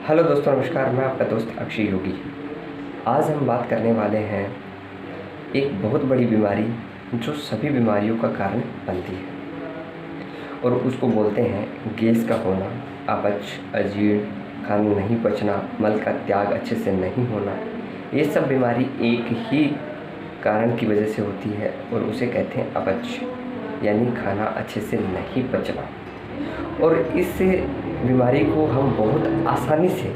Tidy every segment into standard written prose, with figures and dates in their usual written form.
Hello दोस्तों, नमस्कार। मैं आपका दोस्त अक्षय योगी। आज हम बात करने वाले हैं एक बहुत बड़ी बीमारी जो सभी बीमारियों का कारण बनती है और उसको बोलते हैं गैस का होना, अपच, अजीर्ण, खाना नहीं पचना, मल का त्याग अच्छे से नहीं होना। ये सब बीमारी एक ही कारण की वजह से होती है और उसे कहते हैं अपच, यानी खाना अच्छे से नहीं पचना। और इस बीमारी को हम बहुत आसानी से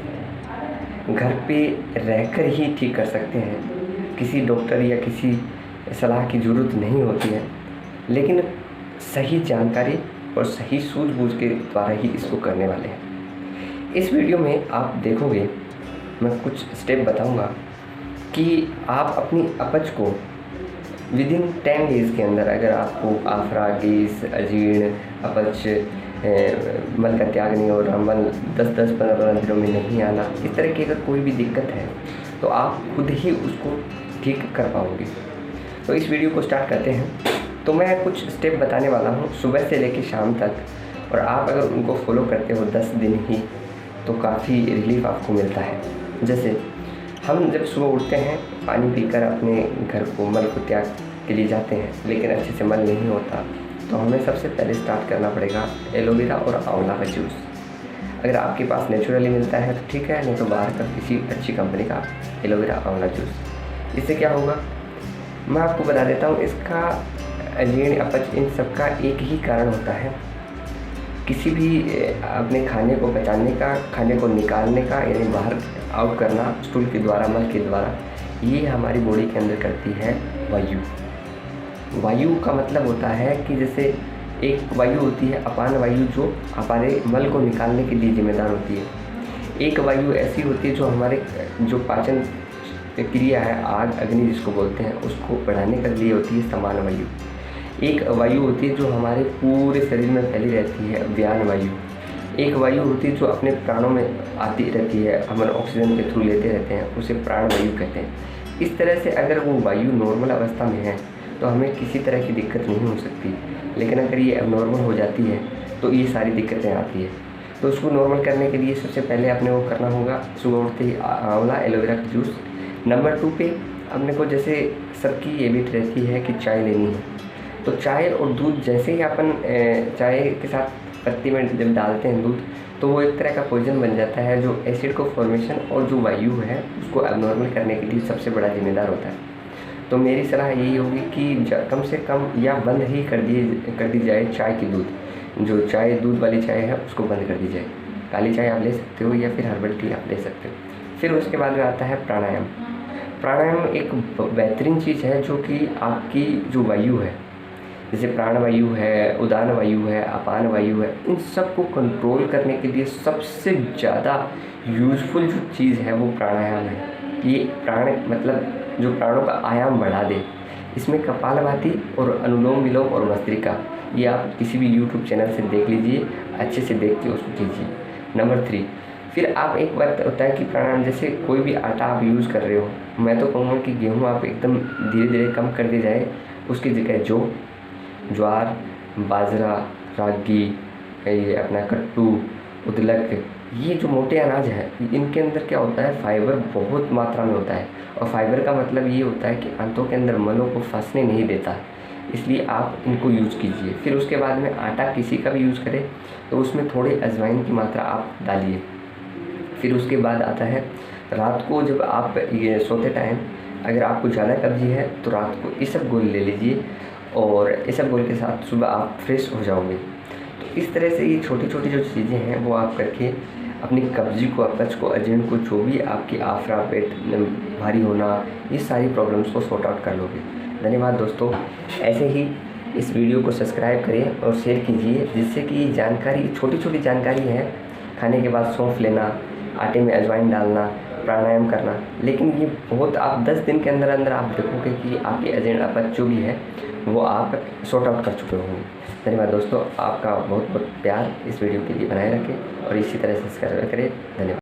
घर पे रहकर ही ठीक कर सकते हैं। किसी डॉक्टर या किसी सलाह की ज़रूरत नहीं होती है, लेकिन सही जानकारी और सही सूझबूझ के द्वारा ही इसको करने वाले हैं। इस वीडियो में आप देखोगे, मैं कुछ स्टेप बताऊंगा कि आप अपनी अपच को विदिन 10 डेज़ के अंदर, अगर आपको आफरा, गैस, अजीर्ण, अपच, मल का त्याग नहीं हो रहा, मल 10-10, 15-15 दिनों में नहीं आना, इस तरह की अगर कोई भी दिक्कत है तो आप खुद ही उसको ठीक कर पाओगे। तो इस वीडियो को स्टार्ट करते हैं। तो मैं कुछ स्टेप बताने वाला हूँ सुबह से लेकर शाम तक, और आप अगर उनको फॉलो करते हो 10 दिन ही, तो काफ़ी रिलीफ आपको मिलता है। जैसे हम जब सुबह उठते हैं, पानी पीकर अपने घर को, मल को त्याग के लिए जाते हैं, लेकिन अच्छे से मल नहीं होता, तो हमें सबसे पहले स्टार्ट करना पड़ेगा एलोवेरा और आंवला का जूस। अगर आपके पास नेचुरली मिलता है तो ठीक है, नहीं तो बाहर का किसी अच्छी कंपनी का एलोवेरा आंवला जूस। इससे क्या होगा मैं आपको बता देता हूँ। इसका अजीर्ण, अपच, इन सब का एक ही कारण होता है, किसी भी अपने खाने को पचाने का, खाने को निकालने का, यानी बाहर आउट करना स्टूल के द्वारा, मल के द्वारा। ये हमारी बॉडी के अंदर करती है वायु। वायु का मतलब होता है कि जैसे एक वायु होती है अपान वायु, जो हमारे मल को निकालने के लिए जिम्मेदार होती है। एक वायु ऐसी होती है जो हमारे जो पाचन क्रिया है, आग, अग्नि जिसको बोलते हैं, उसको बढ़ाने के लिए होती है समान वायु। एक वायु होती है जो हमारे पूरे शरीर में फैली रहती है, व्यान वायु। एक वायु होती है जो अपने प्राणों में आती रहती है, हम ऑक्सीजन के थ्रू लेते रहते हैं, उसे प्राण वायु कहते हैं। इस तरह से अगर वो वायु नॉर्मल अवस्था में है तो हमें किसी तरह की दिक्कत नहीं हो सकती, लेकिन अगर ये अबनॉर्मल हो जाती है तो ये सारी दिक्कतें आती है। तो उसको नॉर्मल करने के लिए सबसे पहले अपने को करना होगा, सुबह उठते ही आंवला, एलोवेरा का जूस। नंबर 2 पे अपने को, जैसे सबकी हैबिट रहती है कि चाय लेनी है, तो चाय और दूध, जैसे ही अपन चाय के साथ पत्ती में जब डालते हैं दूध, तो वो एक तरह का पॉइजन बन जाता है, जो एसिड को फॉर्मेशन और जो वायु है उसको एबनॉर्मल करने के लिए सबसे बड़ा जिम्मेदार होता है। तो मेरी सलाह यही होगी कि कम से कम या बंद ही कर दी जाए चाय की दूध। जो चाय, दूध वाली चाय है, उसको बंद कर दी जाए। काली चाय आप ले सकते हो या फिर हर्बल टी आप ले सकते हो। फिर उसके बाद में आता है प्राणायाम। प्राणायाम एक बेहतरीन चीज़ है जो कि आपकी जो वायु है, जैसे प्राण वायु है, उदान वायु है, अपान वायु है, इन सब को कंट्रोल करने के लिए सबसे ज़्यादा यूज़फुल जो चीज़ है वो प्राणायाम है। ये प्राण मतलब जो प्राणों का आयाम बढ़ा दे। इसमें कपालभाति और अनुलोम विलोम और भस्त्रिका, ये आप किसी भी यूट्यूब चैनल से देख लीजिए, अच्छे से देख के उसको कीजिए। नंबर 3, फिर आप, एक बात होता है कि प्राणायाम, जैसे कोई भी आटा आप यूज़ कर रहे हो, मैं तो कहूँगा कि गेहूँ आप एकदम धीरे धीरे कम कर दी जाए, उसकी जगह जौ, ज्वार, बाजरा, रागी, ये अपना कट्टू, उदलक, ये जो मोटे अनाज हैं, इनके अंदर क्या होता है, फाइबर बहुत मात्रा में होता है। और फाइबर का मतलब ये होता है कि आंतों के अंदर मलों को फंसने नहीं देता, इसलिए आप इनको यूज़ कीजिए। फिर उसके बाद में आटा किसी का भी यूज़ करें तो उसमें थोड़ी अजवाइन की मात्रा आप डालिए। फिर उसके बाद आता है रात को, जब आप ये सोते टाइम अगर आपको ज़्यादा कब्जी है तो रात को इसबगोल ले लीजिए, और इसबगोल के साथ सुबह आप फ्रेश हो जाओगे। तो इस तरह से ये छोटी छोटी जो चीज़ें हैं वो आप करके अपनी कब्जी को, अपच को, अजीर्ण को, जो भी आपकी आफरा, पेट भारी होना, ये सारी प्रॉब्लम्स को सॉर्ट आउट कर लोगे। धन्यवाद दोस्तों। ऐसे ही इस वीडियो को सब्सक्राइब करें और शेयर कीजिए, जिससे कि जानकारी, छोटी छोटी जानकारी है। खाने के बाद सौंफ लेना, आटे में अजवाइन डालना, प्राणायाम करना, लेकिन ये बहुत, आप 10 दिन के अंदर अंदर आप देखोगे कि आपकी अजीर्ण, अपच जो भी है वो आप सॉर्ट आउट कर चुके होंगे। धन्यवाद दोस्तों। आपका बहुत बहुत प्यार इस वीडियो के लिए बनाए रखें और इसी तरह सब्सक्राइब करें। धन्यवाद।